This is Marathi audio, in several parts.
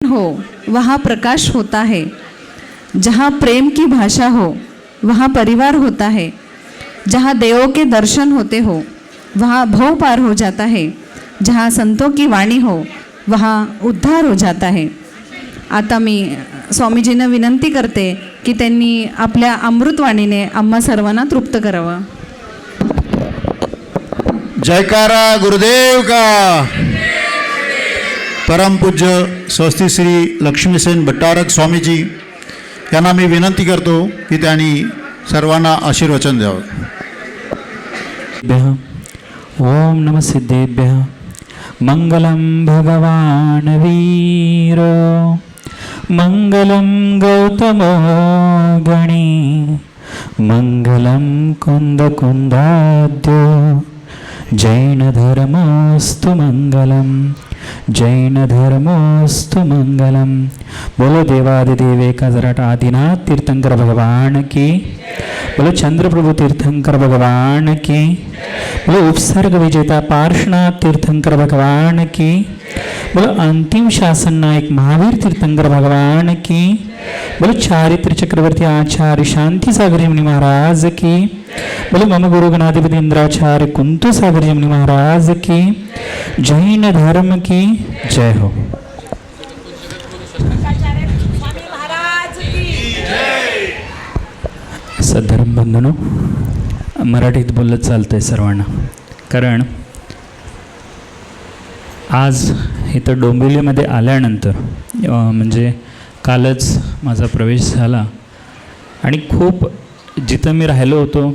हो वहाँ प्रकाश होता है। जहाँ प्रेम की भाषा हो वहाँ परिवार होता है। जहाँ देवों के दर्शन होते हो वहाँ भव पार हो जाता है। जहाँ संतों की वाणी हो वहाँ उद्धार हो जाता है। आता मी स्वामीजींना विनंती करते की त्यांनी आपल्या अमृतवाणीने आम्हा सर्वांना तृप्त करावं। जयकारा गुरुदेव का। परमपूज्य स्वस्ति श्री लक्ष्मीसेन भट्टारक स्वामीजी यांना मी विनंती करतो की त्यांनी सर्वांना आशीर्वचन द्यावं। ओम नमः सिद्धेभ्यः। मंगलम भगवान वीर मंगलम गौतमो गणी मंगलम कुंद कुंदाद्यो जैन धर्मोस्तु मंगलम जैन धर्मोस्तु मंगलम। बोलो देवादिदेव एकाजराट आदिनाथ तीर्थंकर भगवान की, बोलो चंद्रप्रभु तीर्थंकर भगवान की, बोलो उपसर्ग विजेता पार्श्वनाथ तीर्थंकर भगवान की, बोलो अंतिम शासन नायक महावीर तीर्थंकर भगवान की, बोलो चारित्र चक्रवर्ती आचार्य शांति सागर मुनि महाराज की, बोलो मम गुरु गणाधिपति इंद्राचार्य कुंतु सागर मुनि महाराज की, जैन धर्म की जय हो। सद्धर्म बंधनो, मराठीत बोलत चालतंय सर्वांना, कारण आज इथं डोंबिवलीमध्ये आल्यानंतर म्हणजे कालच माझा प्रवेश झाला आणि खूप जिथं मी राहिलो होतो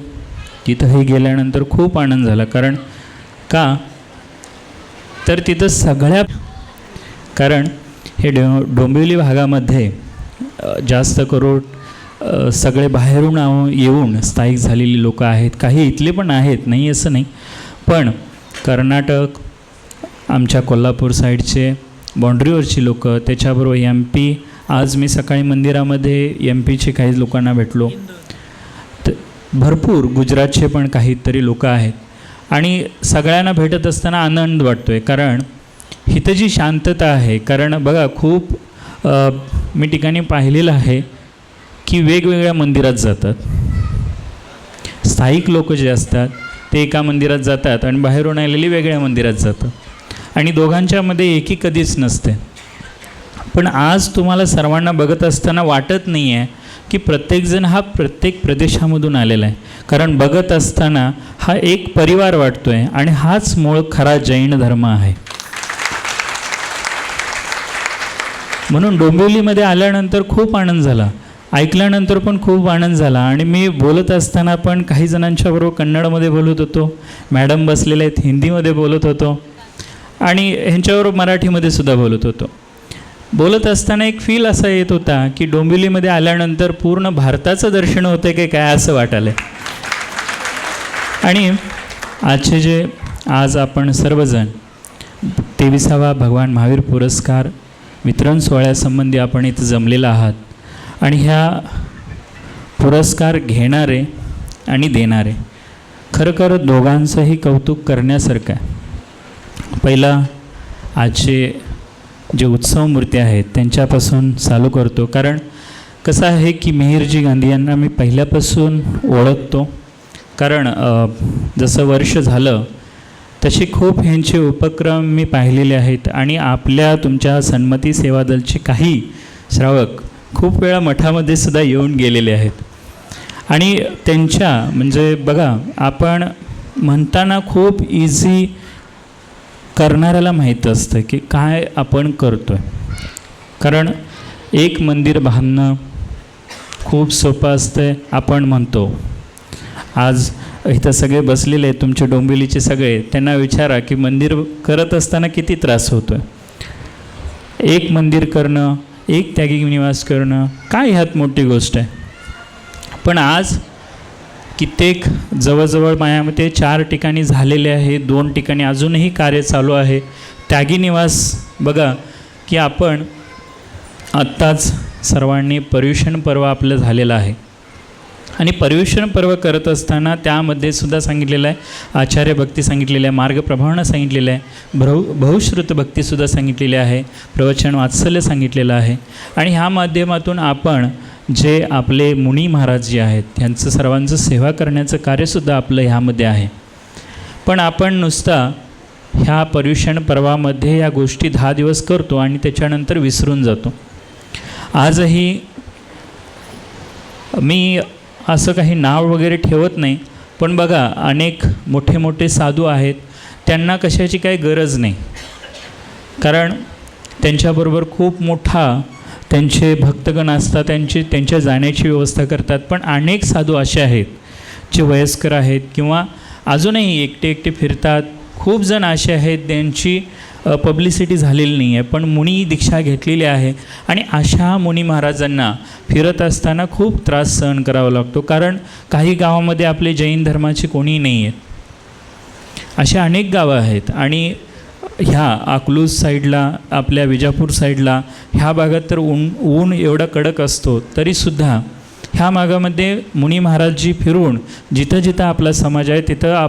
तिथंही गेल्यानंतर खूप आनंद झाला। कारण का तर तिथं कारण हे डोंबिवली भागामध्ये जास्त करून सगळे बाहेरून येऊन स्थायिक झालेली लोक आहेत। काही इथले पण आहेत, नाही असं नाही, पण कर्नाटक, आमच्या कोल्हापूर साईडचे बाँड्रीवरची लोक, त्याच्याबरोबर MP, आज मी सकाळी मंदिरामध्ये MP चे काही लोकांना भेटलो, भरपूर गुजरातचे पण काहीतरी लोक आहेत आणि सगळ्यांना भेटत असताना आनंद वाटतो आहे। कारण इथं जी शांतता आहे, कारण बघा खूप मी ठिकाणी पाहिलेलं आहे की वेगवेगळ्या मंदिरात जातात, स्थायिक लोक जे असतात ते एका मंदिरात जातात आणि बाहेरून आलेली वेगळ्या मंदिरात जातात आणि दोघांच्यामध्ये एकी कधीच नसते। पण आज तुम्हाला सर्वांना बघत असताना वाटत नाही आहे की प्रत्येकजण हा प्रत्येक प्रदेशामधून आलेला आहे, कारण बघत असताना हा एक परिवार वाटतो आहे आणि हाच मूळ खरा जैन धर्म आहे। म्हणून डोंबिवलीमध्ये आल्यानंतर खूप आनंद झाला, ऐकल्यानंतर पण खूप आनंद झाला आणि मी बोलत असताना पण काही जणांच्याबरोबर कन्नडमध्ये बोलत होतो, मॅडम बसलेले आहेत हिंदीमध्ये बोलत होतो आणि ह्यांच्याबरोबर मराठीमध्ये सुद्धा बोलत होतो। बोलत असताना एक फील असा येत होता की डोंबिवलीमध्ये आल्यानंतर पूर्ण भारताचं दर्शन होतं की काय असं वाटायलं। आणि आजचे जे आज आपण सर्वजण 23वा भगवान महावीर पुरस्कार वितरण सोहळ्यासंबंधी आपण इथं जमलेला आहात आणि ह्या पुरस्कार घेणारे आणि देणारे खरं दोघांचंही कौतुक करण्यासारखं आहे। पहिला आजचे जे उत्सव मूर्ती आहेत त्यांच्यापासून चालू करतो, कारण कसं आहे की मिहिरजी गांधी यांना मी पहिल्यापासून ओळखतो, कारण जसं वर्ष झालं तसे खूप ह्यांचे उपक्रम मी पाहिलेले आहेत आणि आपल्या तुमच्या सन्मती सेवा दलचे काही श्रावक खूप वेळा मठामध्ये सुद्धा येऊन गेलेले आहेत आणि त्यांच्या म्हणजे बघा आपण म्हणताना खूप इझी करणाऱ्याला माहीत असतं की काय आपण करतो आहे, कारण एक मंदिर बांधणं खूप सोपं असतं। आपण म्हणतो आज इथं सगळे बसलेले आहेत तुमचे डोंबिवलीचे सगळे, त्यांना विचारा की मंदिर करत असताना किती त्रास होतो आहे। एक मंदिर करणं, एक त्यागी निवास करणं काय ह्यात मोठी गोष्ट आहे, पण आज कित्येक जवळजवळ माझ्यामध्ये 4 ठिकाणी झालेले आहे, 2 ठिकाणी अजूनही कार्य चालू आहे। त्यागी निवास बघा की आपण आत्ताच सर्वांनी पर्युषण पर्व आपलं झालेलं आहे आणि पर्युषण पर्व करत असताना त्यामध्ये सुद्धा सांगितलेलं आहे, आचार्य भक्ती सांगितलेलं आहे, मार्ग प्रभावना सांगितलेलं आहे, बहुश्रुत भक्तीसुद्धा सांगितलेली आहे, प्रवचन वात्सल्य सांगितलेलं आहे. आणि ह्या माध्यमातून आपण जे आपले मुनी महाराज जे आहेत त्यांचं सर्वांचं सेवा करण्याचं कार्यसुद्धा आपलं ह्यामध्ये आहे. पण आपण नुसता ह्या पर्युषण पर्वामध्ये या गोष्टी 10 दिवस करतो आणि त्याच्यानंतर विसरून जातो. आजही मी असं काही नाव वगैरे ठेवत नाही, पण बघा अनेक मोठे मोठे साधू आहेत, त्यांना कशाची काही गरज नाही, कारण त्यांच्याबरोबर खूप मोठा त्यांचे भक्तगण असतात, त्यांच्या जाण्याची व्यवस्था करतात. पण अनेक साधू असे आहेत जे वयस्कर आहेत किंवा अजूनही एकटे एकटे फिरतात. खूप जण असे आहेत त्यांची पब्लिसिटी झालेली नाही आहे, पण मुनी दीक्षा घेतलेली आहे. आणि अशा मुनी महाराजांना फिरत असताना खूप त्रास सहन करावा लागतो, कारण काही गावामध्ये आपले जैन धर्माचे कोणी नाही आहेत. अशा अनेक गावं आहेत. आणि ह्या अकलूज साईडला, आपल्या विजापूर साईडला ह्या भागात तर ऊन एवढा कडक असतो, तरीसुद्धा ह्या भागामध्ये मुनी महाराजजी फिरून जिथं जिथं आपला समाज आहे तिथं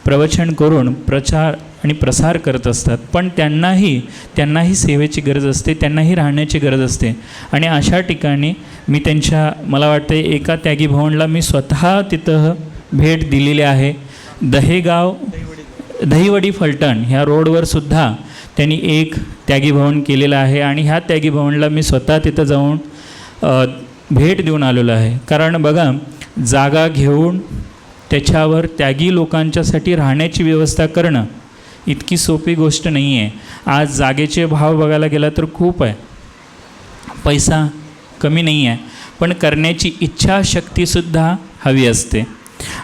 प्रवचन करून प्रचार आणि प्रसार करत असतात. पण त्यांनाही सेवेची गरज असते, त्यांनाही राहण्याची गरज असते. आणि अशा ठिकाणी मी मला वाटतं एका त्यागी भवनला मी स्वतः तिथं भेट दिलेली आहे. दहिवडी फलटण ह्या रोडवर सुद्धा त्यांनी एक त्यागी भवन केलेलं आहे. आणि ह्या त्यागी भवनला मी स्वतः तिथं जाऊन भेट देऊन आलेलो आहे. कारण बघा, जागा घेऊन त्याच्यावर त्यागी लोकांच्यासाठी राहण्याची व्यवस्था करणं इतकी सोपी गोष्ट नाही आहे. आज जागेचे भाव बघायला गेला तर खूप आहे, पैसा कमी नाही आहे, पण करण्याची इच्छाशक्तीसुद्धा हवी असते.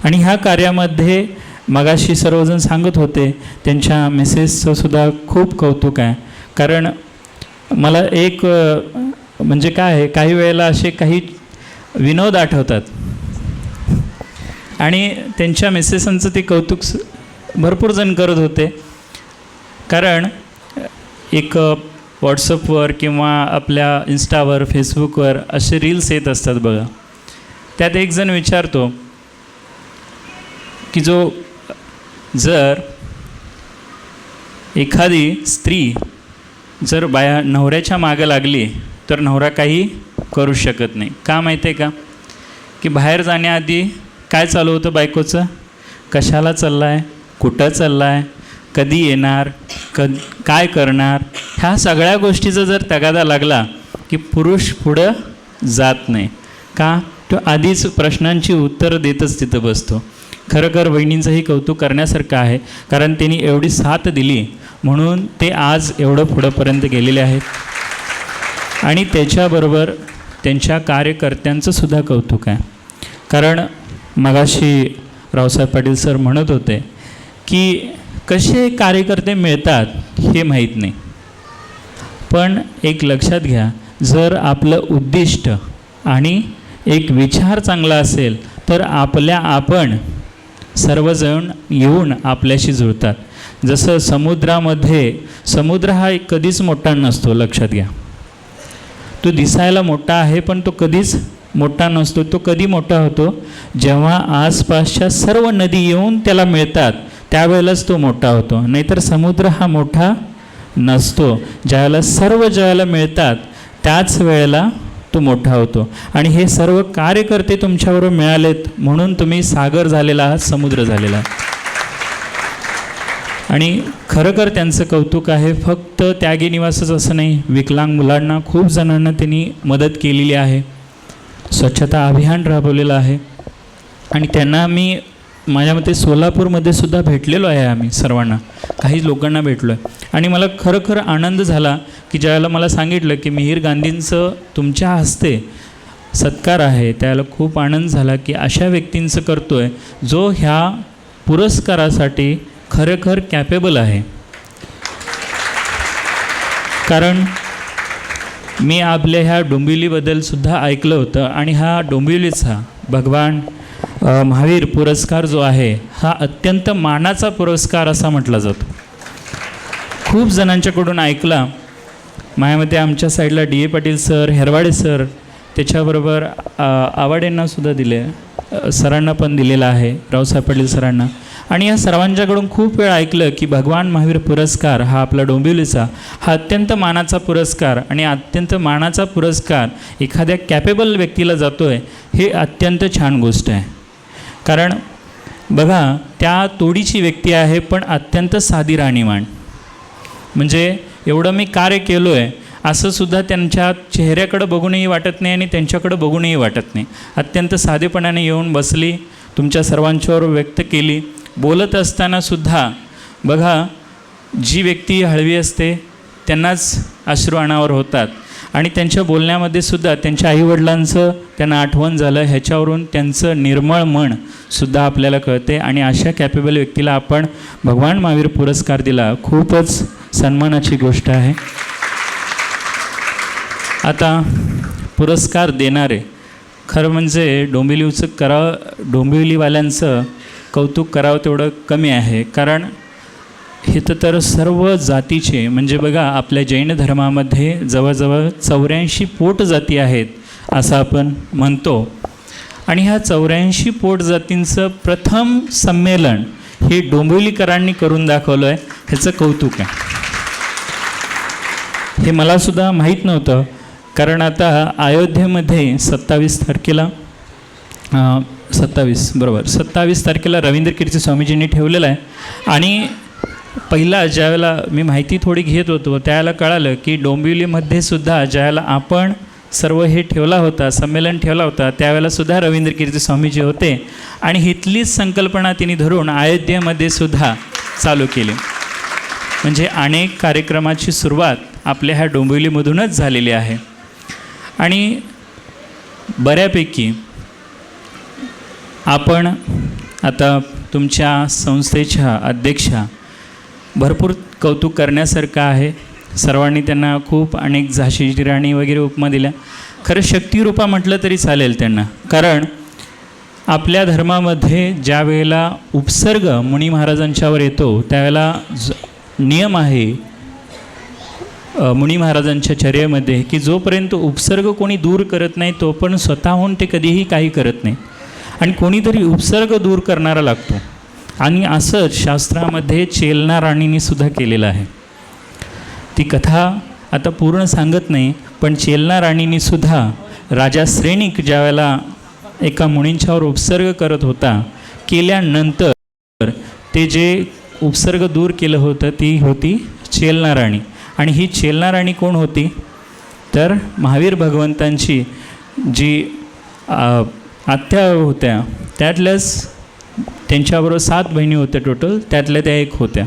आणि ह्या कार्यामध्ये मगाशी सर्वजण सांगत होते, त्यांच्या मेसेजचं सुद्धा खूप कौतुक आहे. कारण मला एक म्हणजे काय आहे, काही वेळेला असे काही विनोद आठवतात आणि त्यांच्या मेसेजांचं ते कौतुक भरपूर जण करत होते. कारण एक व्हॉट्सअपवर किंवा आपल्या इंस्टावर, फेसबुकवर असे रील्स येत असतात बघा. त्यात एक जण विचारतो की जर एखादी स्त्री जर नवऱ्याच्या मागं लागली तर नवरा काही करू शकत नाही. का माहिती आहे का? की बाहेर जाण्याआधी काय चालू होतं बायकोचं, कशाला चालला आहे, कुठं चालला आहे, कधी येणार, काय करणार, ह्या सगळ्या गोष्टीचा जर तगादा लागला की पुरुष पुढं जात नाही. का? तो आधीच प्रश्नांची उत्तरं देतच तिथं बसतो. खरं वहिनींचंही कौतुक करण्यासारखं आहे, कारण त्यांनी एवढी साथ दिली म्हणून ते आज एवढं पुढंपर्यंत गेलेले आहेत. आणि त्याच्याबरोबर त्यांच्या कार्यकर्त्यांचं सुद्धा कौतुक आहे. कारण मगाशी रावसाहेब पाटील सर म्हणत होते की कसे कार्यकर्ते मिळतात हे माहीत नाही, पण एक लक्षात घ्या, जर आपलं उद्दिष्ट आणि एक विचार चांगला असेल तर आपण सर्वजण येऊन आपल्याशी जुळतात. जसं समुद्र हा कधीच मोठा नसतो, लक्षात घ्या. तो दिसायला मोठा आहे पण तो कधीच मोठा नसतो. तो कधी मोठा होतो जेव्हा आसपासच्या सर्व नदी येऊन त्याला मिळतात, त्यावेळेलाच तो मोठा होतो. नाहीतर समुद्र हा मोठा नसतो. ज्यावेळेला मिळतात त्याच वेळेला तो मोठा होतो. आणि हे सर्व कार्यकर्ते तुमच्याबरोबर मिळालेत म्हणून तुम्ही सागर झालेला आहात, समुद्र झालेला आहात. आणि खरं त्यांचं कौतुक आहे. फक्त त्यागी निवासच असं नाही, विकलांग मुलांना खूप जणांना त्यांनी मदत केलेली आहे. स्वच्छता अभियान राबवलेलं आहे. आणि त्यांना मी माझ्या मते सोलापूरमध्ये सुद्धा भेटलेलो आहे. आम्ही सर्वांना, काही लोकांना भेटलो आहे. आणि मला खरं आनंद झाला की ज्यावेळेला मला सांगितलं की मिहीर गांधींचं तुमच्या हस्ते सत्कार आहे, त्यावेळेला खूप आनंद झाला की अशा व्यक्तींचं करतो आहे जो ह्या पुरस्कारासाठी खरं कॅपेबल आहे. कारण मी आपल्या ह्या डोंबिवलीबद्दलसुद्धा ऐकलं होतं. आणि हा डोंबिवलीचा भगवान महावीर पुरस्कार जो आहे हा अत्यंत मानाचा पुरस्कार असा म्हटला जातो. खूप जणांच्याकडून ऐकला. माझ्यामध्ये आमच्या साईडला DA Patil sir, Herwade sir, त्याच्याबरोबर आवाडेंनासुद्धा दिले. सरांना पण दिलेला आहे, रावसाहेब पाटील सरांना. आणि या सर्वांच्याकडून खूप वेळ ऐकलं की भगवान महावीर पुरस्कार हा आपला डोंबिवलीचा हा अत्यंत मानाचा पुरस्कार, आणि अत्यंत मानाचा पुरस्कार एखाद्या कॅपेबल व्यक्तीला जातो आहे, हे अत्यंत छान गोष्ट आहे. कारण बघा, त्या तोडीची व्यक्ती आहे पण अत्यंत साधी राहणीमान. म्हणजे एवढं मी कार्य केलो आहे असं सुद्धा त्यांच्या चेहऱ्याकडं बघूनही वाटत नाही आणि त्यांच्याकडं बघूनही वाटत नाही. अत्यंत साधेपणाने येऊन बसली, तुमच्या सर्वांच्यावर व्यक्त केली. बोलत असतानासुद्धा बघा, जी व्यक्ती हळवी असते त्यांनाच अश्रू अनावर होतात, आणि त्यांच्या बोलण्यामध्ये सुद्धा त्यांच्या आईवडिलांचं त्यांना आठवण झालं, ह्याच्यावरून त्यांचं निर्मळ मनसुद्धा आपल्याला कळते. आणि अशा कॅपेबल व्यक्तीला आपण भगवान महावीर पुरस्कार दिला, खूपच सन्मानाची गोष्ट आहे. आता पुरस्कार देणारे, खरं म्हणजे डोंबिवलीवाल्यांचं कौतुक करावं तेवढं कमी आहे. कारण इथं तर सर्व जातीचे, म्हणजे बघा आपल्या जैन धर्मामध्ये जवळजवळ 84 पोट जाती आहेत असं आपण म्हणतो. आणि ह्या 84 पोट जातींचं प्रथम संमेलन हे डोंबिवलीकरांनी करून दाखवलं आहे, ह्याचं कौतुक आहे. हे मलासुद्धा माहीत नव्हतं. कारण आता अयोध्येमध्ये 27 तारखेला रवींद्र कीर्ती स्वामीजींनी ठेवलेलं आहे. आणि पहिला ज्यावेळेला मी माहिती थोडी घेत होतो त्यावेळेला कळालं की डोंबिवलीमध्ये सुद्धा ज्यावेळेला आपण सर्व हे ठेवला होता, संमेलन ठेवला होता, त्यावेळेलासुद्धा रवींद्र कीर्ती स्वामीजी होते. आणि इथलीच संकल्पना तिने धरून अयोध्येमध्ये सुद्धा चालू केली. म्हणजे अनेक कार्यक्रमाची सुरुवात आपल्या ह्या डोंबिवलीमधूनच झालेली आहे. आणि बऱ्यापैकी आपण आता तुमच्या संस्थेच्या अध्यक्षा, भरपूर कौतुक करण्यासारखं आहे. सर्वांनी त्यांना खूप अनेक झाशीची राणी वगैरे उपमा दिल्या. खरं शक्तिरूपा म्हटलं तरी चालेल त्यांना. कारण आपल्या धर्मामध्ये ज्या वेळेला उपसर्ग मुनी महाराजांच्यावर येतो त्यावेळेला नियम आहे मुनी महाराजांच्या चर्येमध्ये की जोपर्यंत उपसर्ग कोणी दूर करत नाही तोपर्यंत स्वतःहून ते कधीही काही करत नाही, आणि कोणीतरी उपसर्ग दूर करणारा लागतो. आणि असंच शास्त्रामध्ये चेलना राणीने सुद्धा केलेलं आहे. ती कथा आता पूर्ण सांगत नाही, पण चेलना राणीने सुद्धा राजा श्रेणिक ज्यावेळेला एका मुनींच्यावर उपसर्ग करत होता, केल्यानंतर ते जे उपसर्ग दूर केलं होतं ती होती चेलना राणी. आणि ही चेलना राणी कोण होती तर महावीर भगवंतांची जी आत्या होत्या त्यातल्याच, त्यांच्याबरोबर 7 बहिणी होत्या टोटल, त्यातल्या त्या एक होत्या.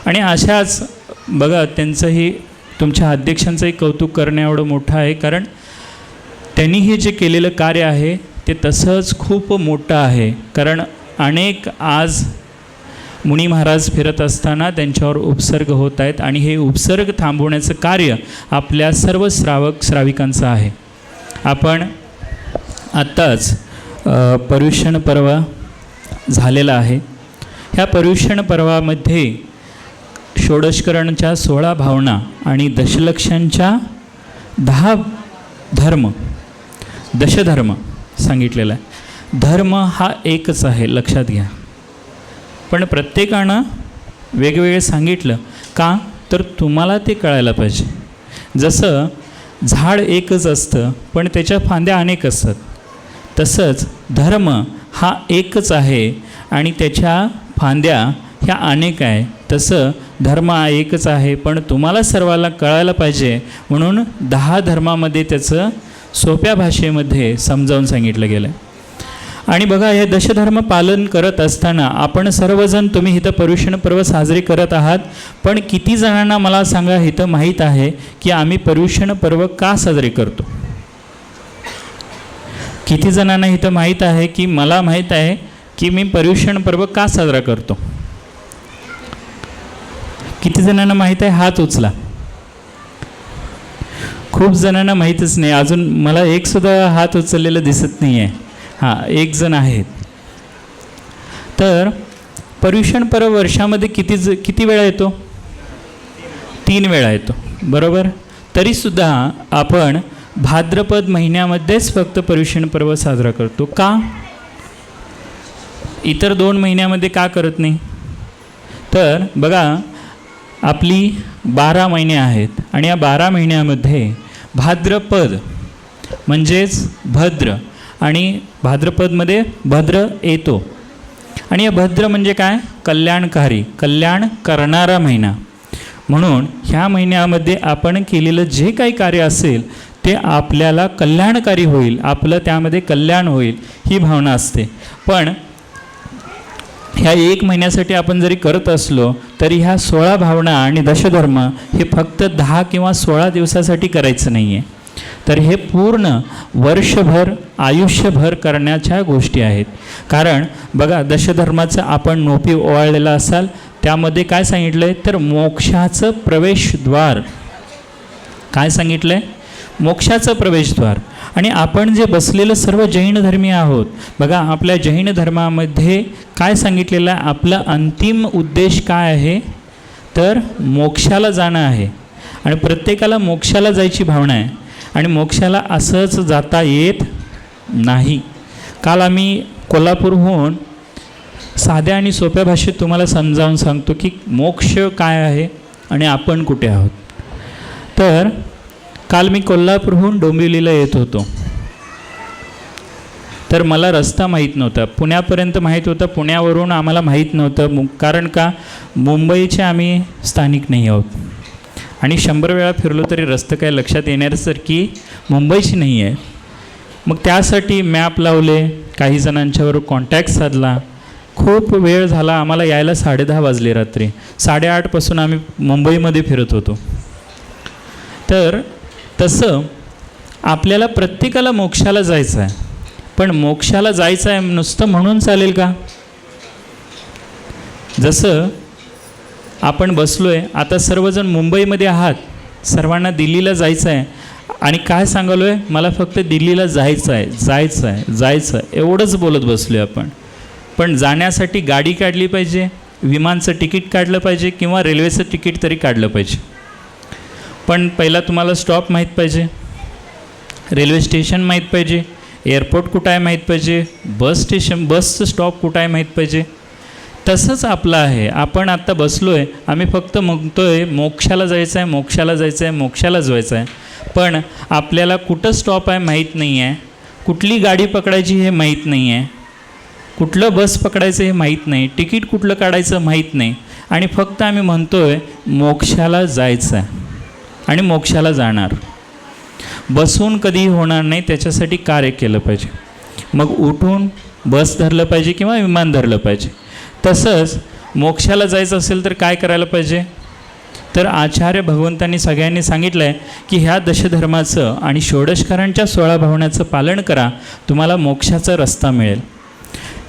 आणि अशाच बघा, त्यांचंही तुमच्या अध्यक्षांचंही कौतुक करणं एवढं मोठं आहे. कारण त्यांनी हे जे केलेलं कार्य आहे ते तसंच खूप मोठं आहे. कारण अनेक आज मुनी महाराज फिरत असताना त्यांच्यावर उपसर्ग होत आहेत, आणि हे उपसर्ग थांबवण्याचं कार्य आपल्या सर्व श्रावक श्राविकांचं आहे. आपण आत्ताच पर्युषण पर्व झालेला आहे. ह्या पर्युषण पर्वामध्ये षोडशकरणच्या 16 भावना आणि दशलक्षांच्या 10 दशधर्म सांगितलेला आहे. धर्म हा एकच आहे, लक्षात घ्या. पण प्रत्येकानं वेगवेगळे सांगितलं का तर तुम्हाला ते कळायला पाहिजे. जसं झाड एकच असतं पण त्याच्या फांद्या अनेक असतात, तसंच धर्म हा एकच आहे आणि त्याच्या फांद्या ह्या अनेक आहे. तसं धर्म हा एकच आहे पण तुम्हाला सर्वाला कळायला पाहिजे, म्हणून 10 धर्मामध्ये त्याचं सोप्या भाषेमध्ये समजावून सांगितलं गेलं. आणि बघा, हे दशधर्म पालन करत असताना आपण सर्वजण, तुम्ही इथं पर्युषण पर्व साजरे करत आहात, पण किती जणांना मला सांगा इथं माहीत आहे की आम्ही पर्युषण पर्व का साजरे करतो? किती जणांना इथं माहीत आहे की मला माहीत आहे की मी पर्युषण पर्व का साजरा करतो? किती जणांना माहीत आहे? हात उचला. खूप जणांना माहीतच नाही. अजून मला एक सुद्धा हात उचललेलं दिसत नाही आहे. हां, एक जण आहेत. तर पर्युषण पर्व वर्षामध्ये किती वेळा येतो? 3 वेळा येतो, बरोबर. तरीसुद्धा आपण भाद्रपद महिन्यामध्येच फक्त पर्युषण पर्व साजरा करतो. का? इतर 2 महिन्यामध्ये का करत नाही? तर बघा, आपली 12 महिने आहेत आणि या 12 महिन्यामध्ये भाद्रपद म्हणजेच भद्र, आणि भाद्रपदमध्ये भद्र येतो, आणि या भद्र म्हणजे काय? कल्याणकारी, कल्याण करणारा महिना. म्हणून ह्या महिन्यामध्ये आपण केलेलं जे काही कार्य असेल ते आपल्याला कल्याणकारी होईल, आपलं त्यामध्ये कल्याण होईल ही भावना असते. पण ह्या 1 महिन्यासाठी आपण जरी करत असलो तरी ह्या 16 भावना आणि दशधर्म हे फक्त 10 किंवा 16 दिवसासाठी करायचं नाही आहे, तर हे पूर्ण वर्षभर, आयुष्यभर करण्याच्या गोष्टी आहेत. कारण बघा, दशधर्माचं आपण नोपी ओवाळलेला असाल, त्यामध्ये काय सांगितलं आहे? तर मोक्षाचं प्रवेशद्वार. काय सांगितलं आहे? मोक्षाचं प्रवेशद्वार. आणि आपण जे बसलेलं सर्व जैन धर्मीय आहोत, बघा आपल्या जैन धर्मामध्ये काय सांगितलेलं आहे? आपला अंतिम उद्देश काय आहे? तर मोक्षाला जाणं आहे, आणि प्रत्येकाला मोक्षाला जायची भावना आहे, आणि मोक्षाला असंच जाता येत नाही. काल आम्ही कोल्हापूरहून साध्या आणि सोप्या भाषेत तुम्हाला समजावून सांगतो की मोक्ष काय आहे आणि आपण कुठे आहोत. तर काल मी कोल्हापूरहून डोंबिवलीला येत होतो, तर मला रस्ता माहीत नव्हता. पुण्यापर्यंत माहीत होता, पुण्यावरून आम्हाला माहीत नव्हतं. कारण का? मुंबईचे आम्ही स्थानिक नाही आहोत, आणि 100 वेळा फिरलो तरी रस्ता काय लक्षात येण्यासारखी मुंबईची नाही आहे. मग त्यासाठी मॅप लावले, काही जणांच्यावर कॉन्टॅक्ट साधला. खूप वेळ झाला, आम्हाला यायला 10:30 वाजले रात्री. 8:30पासून आम्ही मुंबईमध्ये फिरत होतो. तर तसं आपल्याला प्रत्येकाला मोक्षाला जायचं आहे, पण मोक्षाला जायचं आहे नुसतं म्हणून चालेल का? जसं आपण बसलो आहे, आता सर्वजण मुंबईमध्ये आहात, सर्वांना दिल्लीला जायचं आहे, आणि काय सांगालो आहे? मला फक्त दिल्लीला जायचं आहे, जायचं आहे, जायचं आहे, एवढंच बोलत बसलो आहे आपण. पण जाण्यासाठी गाडी काढली पाहिजे, विमानचं तिकीट काढलं पाहिजे, किंवा रेल्वेचं तिकीट तरी काढलं पाहिजे. पण पहिला तुम्हाला स्टॉप माहीत पाहिजे, रेल्वे स्टेशन माहीत पाहिजे, एअरपोर्ट कुठं आहे माहीत पाहिजे, बसचं स्टॉप कुठं आहे माहीत पाहिजे. तसंच आपलं आहे. आपण आत्ता बसलो आहे, आम्ही फक्त म्हणतो आहे मोक्षाला जायचं आहे, मोक्षाला जायचं आहे, मोक्षाला जायचं आहे, पण आपल्याला कुठं स्टॉप आहे माहीत नाही आहे, कुठली गाडी पकडायची हे माहीत नाही आहे, कुठलं बस पकडायचं हे माहीत नाही, तिकीट कुठलं काढायचं माहीत नाही, आणि फक्त आम्ही म्हणतो आहे मोक्षाला जायचं आहे आणि मोक्षाला जाणार. बसून कधीही होणार नाही, त्याच्यासाठी कार्य केलं पाहिजे. मग उठून बस धरलं पाहिजे किंवा विमान धरलं पाहिजे. तसंच मोक्षाला जायचं असेल तर काय करायला पाहिजे? तर आचार्य भगवंतांनी सगळ्यांनी सांगितलं आहे की ह्या दशधर्माचं आणि षोडशकारांच्या 16 भावनाचं पालन करा, तुम्हाला मोक्षाचा रस्ता मिळेल.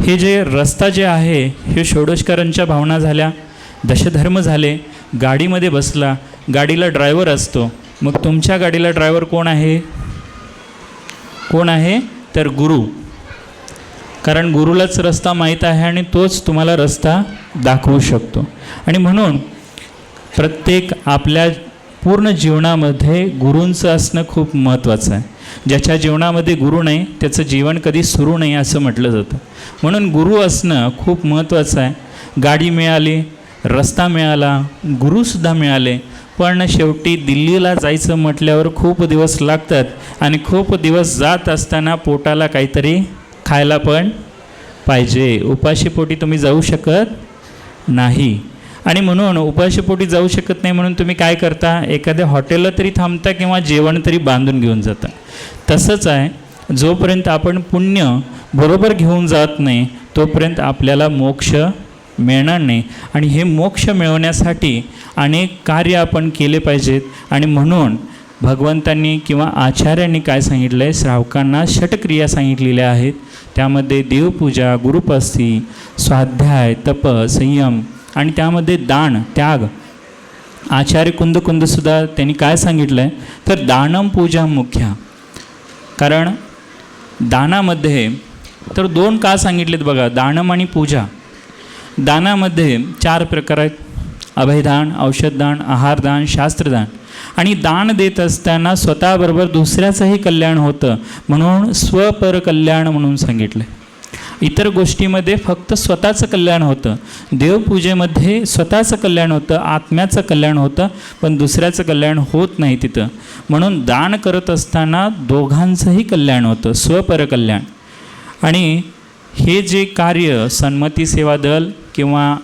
हे जे रस्ता जे आहे हे षोडशकारांच्या भावना झाल्या, दशधर्म झाले. गाडीमध्ये बसला, गाडीला ड्रायव्हर असतो, मग तुमच्या गाडीला ड्रायव्हर कोण आहे? कोण आहे? तर गुरु. कारण गुरुलाच रस्ता माहीत आहे आणि तोच तुम्हाला रस्ता दाखवू शकतो. आणि म्हणून प्रत्येक आपल्या पूर्ण जीवनामध्ये गुरूंचं असणं खूप महत्त्वाचं आहे. ज्याच्या जीवनामध्ये गुरु नाही त्याचं जीवन कधी सुरू नाही असं म्हटलं जातं. म्हणून गुरु असणं खूप महत्त्वाचं आहे. गाडी मिळाली, रस्ता मिळाला, गुरुसुद्धा मिळाले, पण शेवटी दिल्लीला जायचं म्हटल्यावर खूप दिवस लागतात, आणि खूप दिवस जात असताना पोटाला काहीतरी खायला पण पाहिजे. उपाशीपोटी तुम्ही जाऊ शकत नाही, आणि म्हणून उपाशीपोटी जाऊ शकत नाही म्हणून तुम्ही काय करता? एखाद्या हॉटेलला तरी थांबता किंवा जेवण तरी बांधून घेऊन जाता. तसंच आहे, जोपर्यंत आपण पुण्य बरोबर घेऊन जात नाही तोपर्यंत आपल्याला मोक्ष मिळणार नाही. आणि हे मोक्ष मिळवण्यासाठी अनेक कार्य आपण केले पाहिजेत. आणि म्हणून भगवंतांनी किंवा आचार्यांनी काय सांगितलं आहे? श्रावकांना षटक्रिया सांगितलेल्या आहेत. त्यामध्ये देवपूजा, गुरुपस्ती, स्वाध्याय, तप, संयम, आणि त्यामध्ये दान, त्याग. आचार्य कुंदकुंदसुद्धा त्यांनी काय सांगितलं आहे? तर दानम पूजा मुख्या. कारण दानामध्ये तर 2 का सांगितलेत बघा, दानम आणि पूजा. दानामध्ये 4 प्रकार आहेत: अभयदान, औषधदान, आहारदान, शास्त्रदान. आणि दान देत असताना स्वतःबरोबर दुसऱ्याचंही कल्याण होतं, म्हणून स्वपर कल्याण म्हणून सांगितलं. इतर गोष्टीमध्ये फक्त स्वतःचं कल्याण होतं, देवपूजेमध्ये स्वतःचं कल्याण होतं, आत्म्याचं कल्याण होतं, पण दुसऱ्याचं कल्याण होत नाही तिथं. म्हणून दान करत असताना दोघांचंही कल्याण होतं, स्वपरकल्याण. आणि हे जे कार्य सन्मती सेवा दल किंवा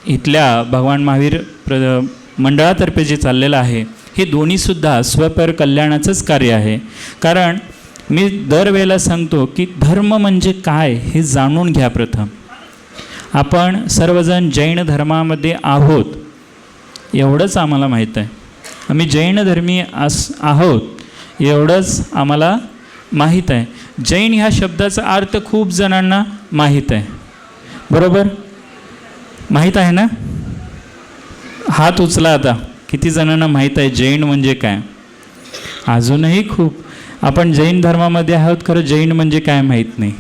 इथल्या भगवान महावीर मंडळातर्फे जे चाललेलं आहे, हे दोन्हीसुद्धा स्वपर कल्याणाचंच कार्य आहे. कारण मी दरवेळेला सांगतो की धर्म म्हणजे काय हे जाणून घ्या प्रथम. आपण सर्वजण जैन धर्मामध्ये आहोत एवढंच आम्हाला माहीत आहे. आम्ही जैन धर्मी आहोत एवढंच आम्हाला माहीत आहे. जैन ह्या शब्दाचा अर्थ खूप जणांना माहीत आहे, बरोबर? माहीत आहे ना? हात उचला आता. किती जणांना माहीत आहे जैन म्हणजे काय? अजूनही खूप. आपण जैन धर्मामध्ये आहोत, खरं जैन म्हणजे काय माहीत नाही.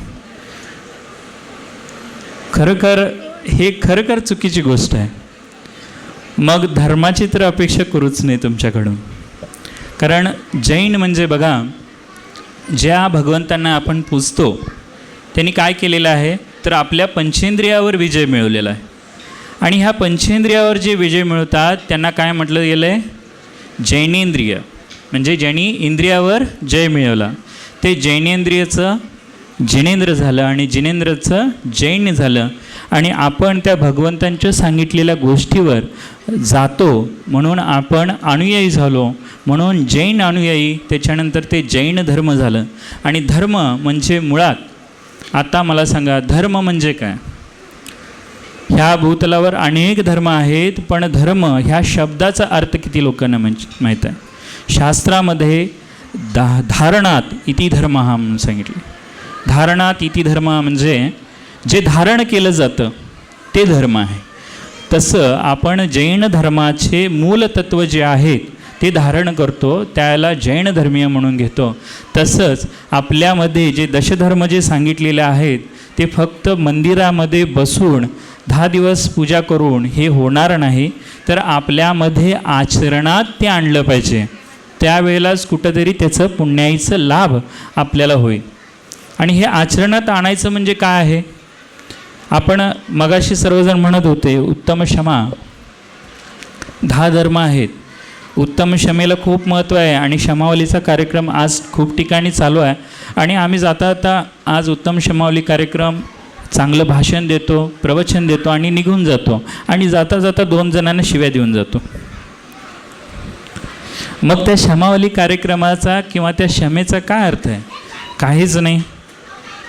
खरंखर चुकीची गोष्ट आहे. मग धर्माची तर अपेक्षा करूच नाही तुमच्याकडून. कारण जैन म्हणजे बघा, ज्या भगवंतांना आपण पूजतो त्यांनी काय केलेलं आहे तर आपल्या पंचेंद्रियावर विजय मिळवलेला आहे. आणि ह्या पंचेंद्रियावर जे विजय मिळवतात त्यांना काय म्हटलं गेलं आहे? जैनेंद्रिय. म्हणजे ज्यांनी इंद्रियावर जय मिळवला ते जैनेंद्रियाचं जिनेंद्र झालं आणि जिनेंद्रचं जैन झालं. आणि आपण त्या भगवंतांच्या सांगितलेल्या गोष्टीवर जातो म्हणून आपण अनुयायी झालो, म्हणून जैन अनुयायी. त्याच्यानंतर ते जैन धर्म झालं. आणि धर्म म्हणजे मुळात आता मला सांगा, धर्म म्हणजे काय? ह्या भूतलावर अनेक धर्म आहेत, पण धर्म ह्या शब्दाचा अर्थ किती लोकांना माहीत आहे? शास्त्रामध्ये धारणात इति धर्म हा म्हणून सांगितले. धारणात इति धर्म म्हणजे जे धारण केलं जातं ते धर्म आहे. तसं आपण जैन धर्माचे मूलतत्व जे आहेत ते धारण करतो, त्याला जैन धर्मीय म्हणून घेतो. तसंच आपल्यामध्ये जे दशधर्म जे सांगितलेले आहेत ते फक्त मंदिरामध्ये बसून 10 दिवस पूजा करून हे होणार नाही, तर आपल्यामध्ये आचरणात ते आणलं पाहिजे. त्यावेळेलाच कुठंतरी त्याचं पुण्याईचं लाभ आपल्याला होईल. आणि हे आचरणात आणायचं म्हणजे काय आहे? आपण मगाशी सर्वजण म्हणत होते उत्तम क्षमा. 10 धर्म आहेत. उत्तम क्षमेला खूप महत्त्व आहे आणि क्षमावलीचा कार्यक्रम आज खूप ठिकाणी चालू आहे. आणि आम्ही जाता आज उत्तम क्षमावली कार्यक्रम चांगलं भाषण देतो, प्रवचन देतो आणि निघून जातो. आणि जाता 2 जणांना शिव्या देऊन जातो. मग त्या क्षमावली कार्यक्रमाचा किंवा त्या क्षमेचा काय अर्थ आहे? काहीच नाही.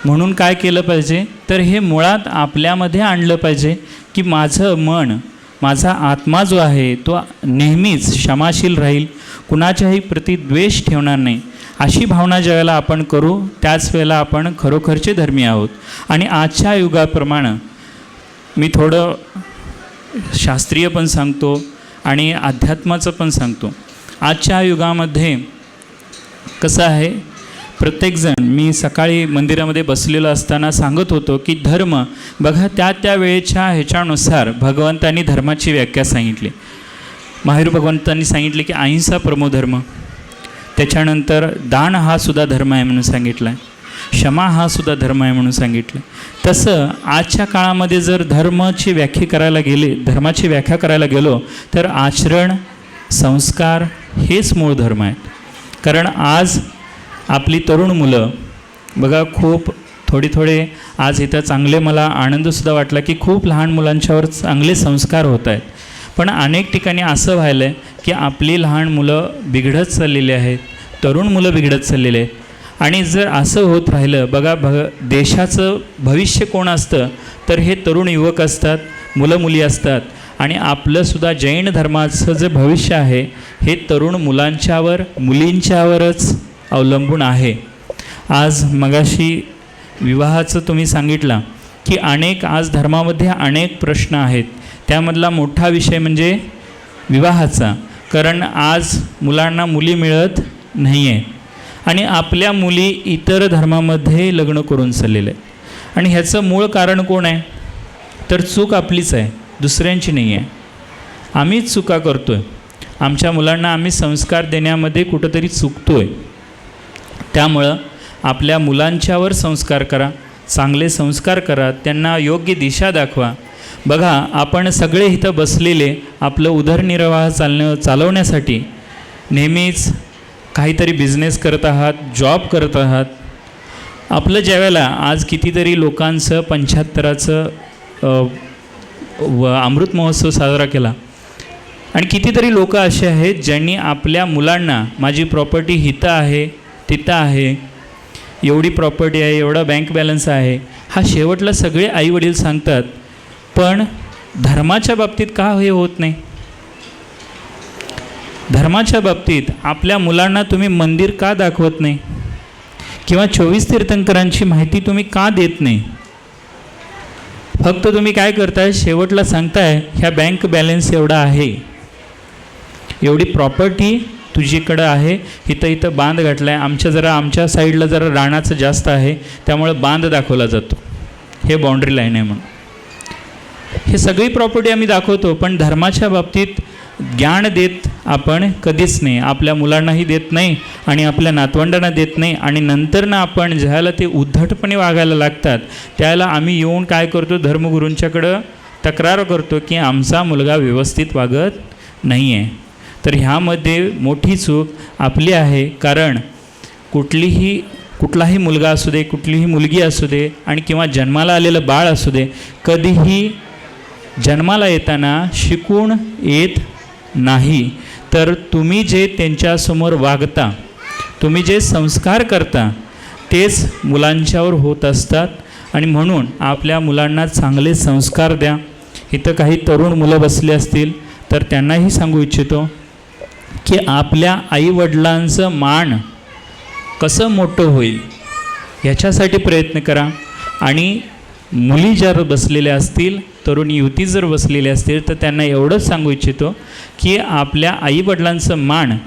म्हणून काय केलं पाहिजे तर हे मुळात आपल्यामध्ये आणलं पाहिजे की माझं मन, माझा आत्मा जो आहे तो नेहमीच क्षमाशील राहील, कुणाच्याही प्रति द्वेष ठेवणार नाही. अशी भावना ज्यावेळेला आपण करू त्याच वेळेला आपण खरोखरचे धर्मी आहोत. आणि आजच्या युगाप्रमाणे मी थोडं शास्त्रीय पण सांगतो आणि अध्यात्माचं पण सांगतो. आजच्या युगामध्ये कसं आहे, प्रत्येकजण, मी सकाळी मंदिरामध्ये बसलेलो असताना सांगत होतो की धर्म बघा त्या वेळेच्या ह्याच्यानुसार भगवंतांनी धर्माची व्याख्या सांगितली. महावीर भगवंतांनी सांगितले की अहिंसा परमो धर्म. त्याच्यानंतर दान हा सुद्धा धर्म आहे म्हणून सांगितलं आहे. क्षमा हा सुद्धा धर्म आहे म्हणून सांगितलं. तसं आजच्या काळामध्ये जर धर्माची व्याख्या करायला गेलो तर आचरण, संस्कार हेच मूळ धर्म आहेत. कारण आज आपली तरुण मुलं बघा, खूप थोडे आज इथं चांगले, मला आनंदसुद्धा वाटला की खूप लहान मुलांच्यावर चांगले संस्कार होत आहेत. पण अनेक ठिकाणी असं व्हायलं आहे की आपली लहान मुलं बिघडत चाललेली आहेत, तरुण मुलं बिघडत चाललेले आहेत. आणि जर असं होत राहिलं, बघा देशाचं भविष्य कोण असतं तर हे तरुण युवक असतात, मुलं मुली असतात. आणि आपलंसुद्धा जैन धर्माचं जे भविष्य आहे हे तरुण मुलांच्यावर, मुलींच्यावरच अवलंबून आहे. आज मगाशी विवाहाचं तुम्ही सांगितलं की आज धर्मामध्ये अनेक प्रश्न आहेत. त्यामधला मोठा विषय म्हणजे विवाहाचा. कारण आज मुलांना मुली मिळत नाही आहे आणि आपल्या मुली इतर धर्मामध्ये लग्न करून चाललेलं आहे. आणि ह्याचं मूळ कारण कोण आहे तर चूक आपलीच आहे, दुसऱ्यांची नाही आहे. आम्हीच चुका करतो आहे. आमच्या मुलांना आम्ही संस्कार देण्यामध्ये कुठंतरी चुकतो आहे. त्यामुळं आपल्या मुलांच्यावर संस्कार करा, चांगले संस्कार करा, त्यांना योग्य दिशा दाखवा. बघा, आपण सगळे इथं बसलेले आपलं उदरनिर्वाह चालवण्यासाठी नेहमीच काहीतरी बिझनेस करत आहात, जॉब करत आहात. आपलं ज्यावेळेला आज कितीतरी लोकांचं 75चं अमृत महोत्सव साजरा केला आणि कितीतरी लोक असे आहेत ज्यांनी आपल्या मुलांना माझी प्रॉपर्टी इथं आहे, तिथं आहे, एवढी प्रॉपर्टी आहे, एवढा बँक बॅलन्स आहे, हा शेवटला सगळे आईवडील सांगतात. पण धर्माच्या बाबतीत का हे होत नाही? धर्माच्या बाबतीत आपल्या मुलांना तुम्ही मंदिर का दाखवत नाही? किंवा 24 तीर्थंकरांची माहिती तुम्ही का देत नाही? फक्त तुम्ही काय करताय, शेवटला सांगताय ह्या बँक बॅलन्स एवढा आहे, एवढी प्रॉपर्टी तुझीकडं आहे, इथं बांध घातला आहे, आमच्या साईडला जरा रानाचं जास्त आहे त्यामुळं बांध दाखवला जातो, हे बाउंड्री लाईन आहे म्हणून. हे सगळी प्रॉपर्टी आम्ही दाखवतो, पण धर्माच्या बाबतीत ज्ञान देत आपण कधीच नाही. आपल्या मुलांनाही देत नाही आणि आपल्या नातवंडांना देत नाही. आणि नंतर आपण ज्याला ते उद्धटपणे वागायला लागतात त्याला आम्ही येऊन काय करतो, धर्मगुरूंच्याकडं तक्रार करतो की आमचा मुलगा व्यवस्थित वागत नाही आहे. तर ह्यामध्ये मोठी चूक आपली आहे. कारण कुठलाही मुलगा असू दे, कुठलीही मुलगी असू दे आणि किंवा जन्माला आलेलं बाळ असू दे, कधीही जन्माला येताना शिकून येत नाही. तर तुम्ही जे त्यांच्यासमोर वागता, तुम्ही जे संस्कार करता तेच मुलांच्यावर होत असतात. आणि म्हणून आपल्या मुलांना चांगले संस्कार द्या. इथं काही तरुण मुलं बसले असतील तर त्यांनाही सांगू इच्छितो की आपल्या आईवडिलांचं मान कसं मोठं होईल ह्याच्यासाठी प्रयत्न करा. आणि मुली जर बसलेल्या असतील, तरुण युवती जर बसलेल्या असतील तर त्यांना एवढंच सांगू इच्छितो की आपल्या आईवडिलांचं मान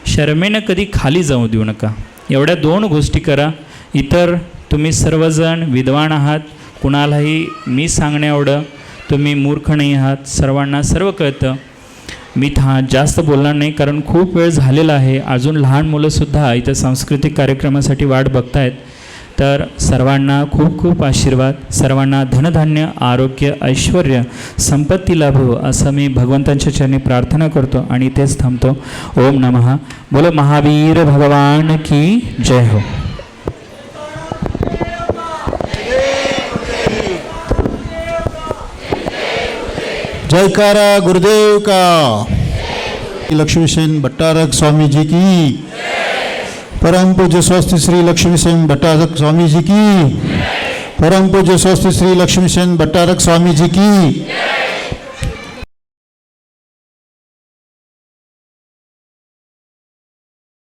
शरमेनं कधी खाली जाऊ देऊ नका. एवढ्या 2 गोष्टी करा. इतर तुम्ही सर्वजण विद्वान आहात, कुणालाही मी सांगण्याएवढं तुम्ही मूर्ख नाही आहात, सर्वांना सर्व कळतं. मी जास्त बोलणार नाही कारण खूप वेळ झालेला आहे. अजून लहान मुलंसुद्धा इथं सांस्कृतिक कार्यक्रमासाठी वाट बघतायत. तर सर्वांना खूप खूप आशीर्वाद, सर्वांना धनधान्य, आरोग्य, ऐश्वर्य, संपत्ती लाभो असं मी भगवंतांच्या चरणी प्रार्थना करतो आणि इथेच थांबतो. ओम नमः. बोलो महावीर भगवान की जय हो. जयकारा गुरुदेव का. लक्ष्मीसेन भट्टारक स्वामी जी की, परम पूज्य स्वस्ति श्री लक्ष्मीसेन भट्टारक स्वामी जी की, परम पूज्य स्वस्ति श्री लक्ष्मीसेन भट्टारक स्वामी जी की.